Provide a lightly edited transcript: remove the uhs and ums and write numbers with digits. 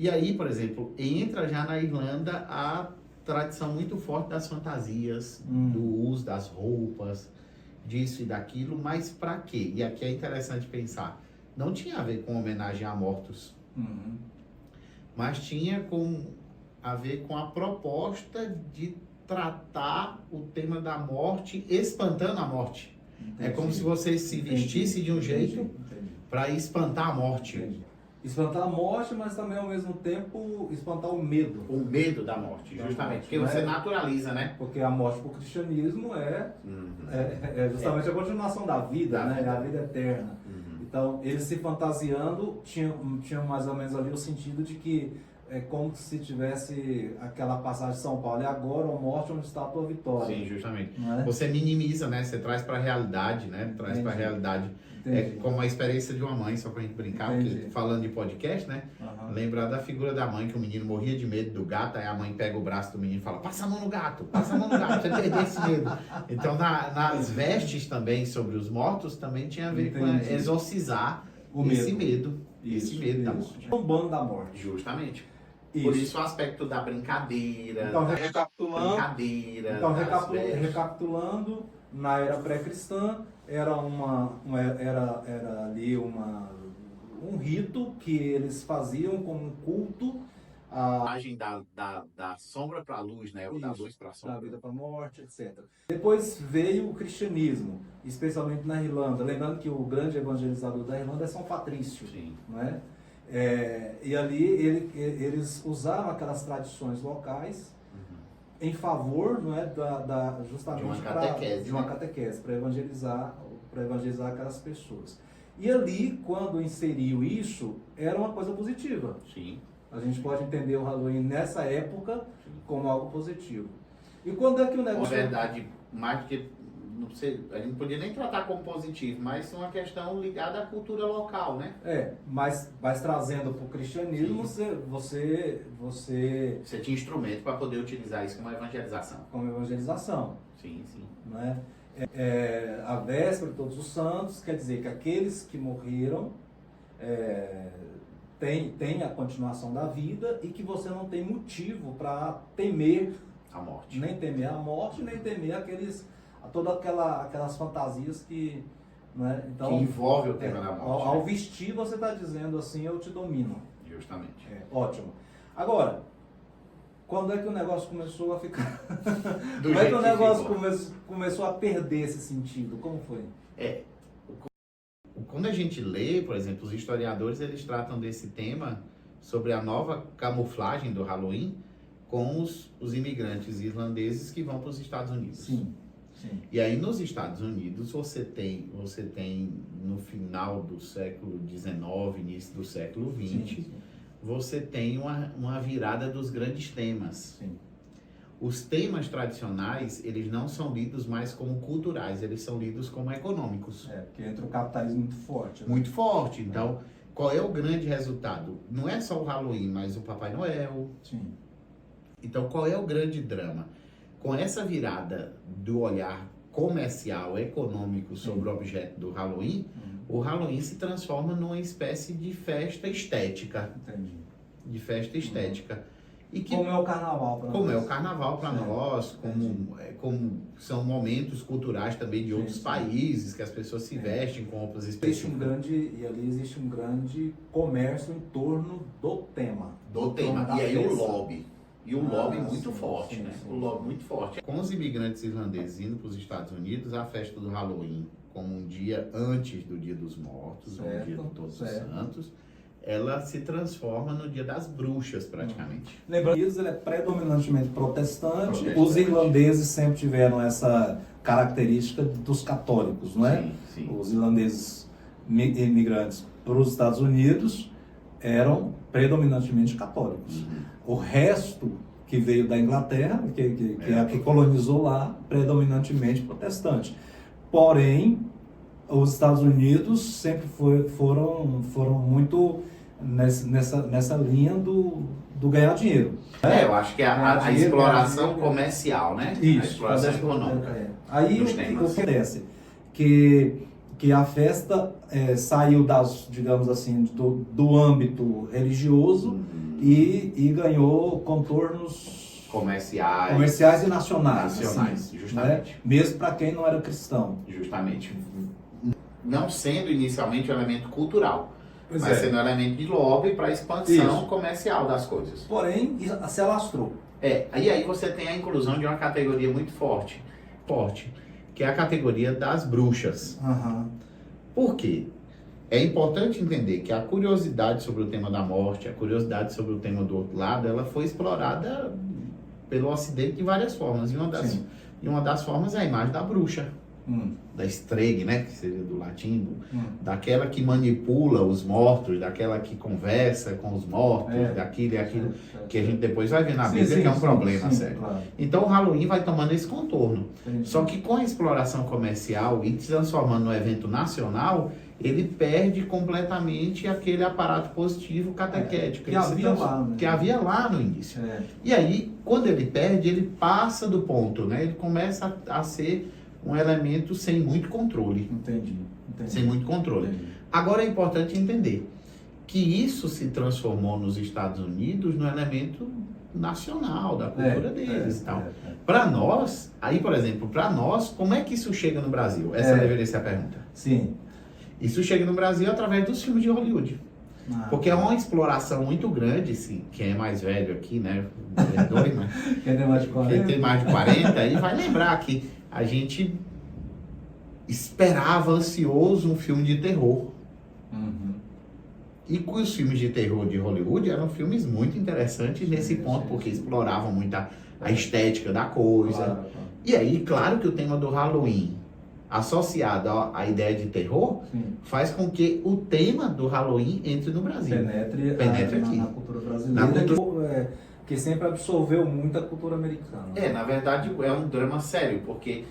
E aí, por exemplo, entra já na Irlanda a tradição muito forte das fantasias, do uso das roupas, disso e daquilo, mas para quê? E aqui é interessante pensar, não tinha a ver com homenagem a mortos, mas tinha a ver com a proposta de tratar o tema da morte, espantando a morte. Entendi. É como se você se vestisse de um jeito para espantar a morte. Entendi. Espantar a morte, mas também ao mesmo tempo espantar o medo. O medo da morte, justamente. Porque você naturaliza, né? Porque a morte para o cristianismo é justamente a continuação da vida, né? É a vida eterna. Então, eles se fantasiando tinham mais ou menos ali o sentido de que é como se tivesse aquela passagem de São Paulo, e agora, ó morte, onde está a tua vitória. Sim, justamente. Você minimiza, né? Você traz para a realidade, né? Traz para a realidade. É como a experiência de uma mãe, só pra gente brincar, porque falando de podcast, né? Lembrar da figura da mãe, que o menino morria de medo do gato, aí a mãe pega o braço do menino e fala, passa a mão no gato, pra você perder esse medo. Então, nas vestes também sobre os mortos, também tinha a ver com exorcizar esse medo. Esse medo da morte. O bando da morte. Justamente. Por isso o aspecto da brincadeira. Então, recapitulando, na era pré-cristã, era ali um rito que eles faziam como um culto. A imagem da sombra para a luz, né? Ou da luz para a sombra. Da vida para a morte, etc. Depois veio o cristianismo, especialmente na Irlanda. Lembrando que o grande evangelizador da Irlanda é São Patrício. Sim. Não é? E ali eles usaram aquelas tradições locais em favor, não é, justamente de uma catequese para evangelizar aquelas pessoas. E ali, quando inseriu isso, era uma coisa positiva. Sim. A gente pode entender o Halloween nessa época como algo positivo. E quando é que o negócio... Na verdade, mais do que... Não sei, a gente não podia nem tratar como positivo, mas uma questão ligada à cultura local, né? Mas trazendo para o cristianismo, você tinha instrumento para poder utilizar isso como evangelização. Como evangelização. Sim. Não é? A véspera de Todos os Santos, quer dizer que aqueles que morreram têm a continuação da vida e que você não tem motivo para temer a morte. Nem temer a morte, nem temer todas aquelas fantasias que... Né? Então, que envolve o tema da morte. Ao vestir, você está dizendo assim, eu te domino. Justamente. Ótimo. Agora, quando é que o negócio começou a ficar... Como é que o negócio começou a perder esse sentido? Como foi? Quando a gente lê, por exemplo, os historiadores, eles tratam desse tema sobre a nova camuflagem do Halloween com os imigrantes irlandeses que vão para os Estados Unidos. Sim. E aí nos Estados Unidos você tem no final do século XIX, início do século XX, você tem uma virada dos grandes temas. Sim. Os temas tradicionais, eles não são lidos mais como culturais, eles são lidos como econômicos. Porque entra o capitalismo muito forte. Né? Muito forte. Então, qual é o grande resultado? Não é só o Halloween, mas o Papai Noel. Sim. Então, qual é o grande drama? Com essa virada do olhar comercial, econômico sobre o objeto do Halloween, o Halloween se transforma numa espécie de festa estética. Entendi. De festa estética. E que, como é o carnaval para nós. Como é o carnaval para nós, como são momentos culturais também de outros países, que as pessoas se vestem com roupas específicas. E ali existe um grande comércio em torno do tema. E aí o lobby. E o lobby muito forte, né? O lobby muito forte. Com os imigrantes irlandeses indo para os Estados Unidos, a festa do Halloween, como um dia antes do Dia dos Mortos, ou um dia de Todos os Santos, ela se transforma no Dia das Bruxas, praticamente. Lembrando que ele é predominantemente protestante. Os irlandeses sempre tiveram essa característica dos católicos, não é? Sim. Os irlandeses imigrantes para os Estados Unidos eram predominantemente católicos. O resto que veio da Inglaterra, que colonizou lá, predominantemente protestante. Porém, os Estados Unidos sempre foram muito nessa linha do ganhar dinheiro. Eu acho que a exploração comercial, né? Isso, a exploração econômica. Aí o que acontece? Que a festa saiu digamos assim, do âmbito religioso e ganhou contornos comerciais e nacionais. Justamente. Né? Mesmo para quem não era cristão. Justamente. Não sendo inicialmente um elemento cultural, Pois mas sendo um elemento de lobby para a expansão comercial das coisas. Porém, se alastrou. E aí você tem a inclusão de uma categoria muito forte, que é a categoria das bruxas. Por quê? É importante entender que a curiosidade sobre o tema da morte, a curiosidade sobre o tema do outro lado, ela foi explorada pelo Ocidente de várias formas. E uma das formas é a imagem da bruxa, da estregue, né, que seria do latim, daquela que manipula os mortos, daquela que conversa com os mortos, daquilo e aquilo, que a gente depois vai ver na Bíblia, que é um problema sério. Claro. Então o Halloween vai tomando esse contorno. Só que com a exploração comercial e transformando no evento nacional, ele perde completamente aquele aparato positivo catequético que havia lá no início. E aí, quando ele perde, ele passa do ponto, né? Ele começa a ser um elemento sem muito controle. Entendi. Sem muito controle. Agora é importante entender que isso se transformou nos Estados Unidos no elemento nacional, da cultura deles e tal. Para nós, aí por exemplo, para nós, como é que isso chega no Brasil? Essa deveria ser a pergunta. Sim. Isso chega no Brasil através dos filmes de Hollywood. Porque é uma exploração muito grande, assim, quem é mais velho aqui, né? Quem tem mais de 40? Quem tem mais de 40 aí vai lembrar que a gente esperava ansioso um filme de terror. E com os filmes de terror de Hollywood eram filmes muito interessantes nesse ponto, porque exploravam muito a estética da coisa. Claro. E aí, claro que o tema do Halloween, associado à ideia de terror, faz com que o tema do Halloween entre no Brasil. Penetre aqui. Na cultura brasileira. Que sempre absorveu muito a cultura americana. Na verdade é um drama sério, porque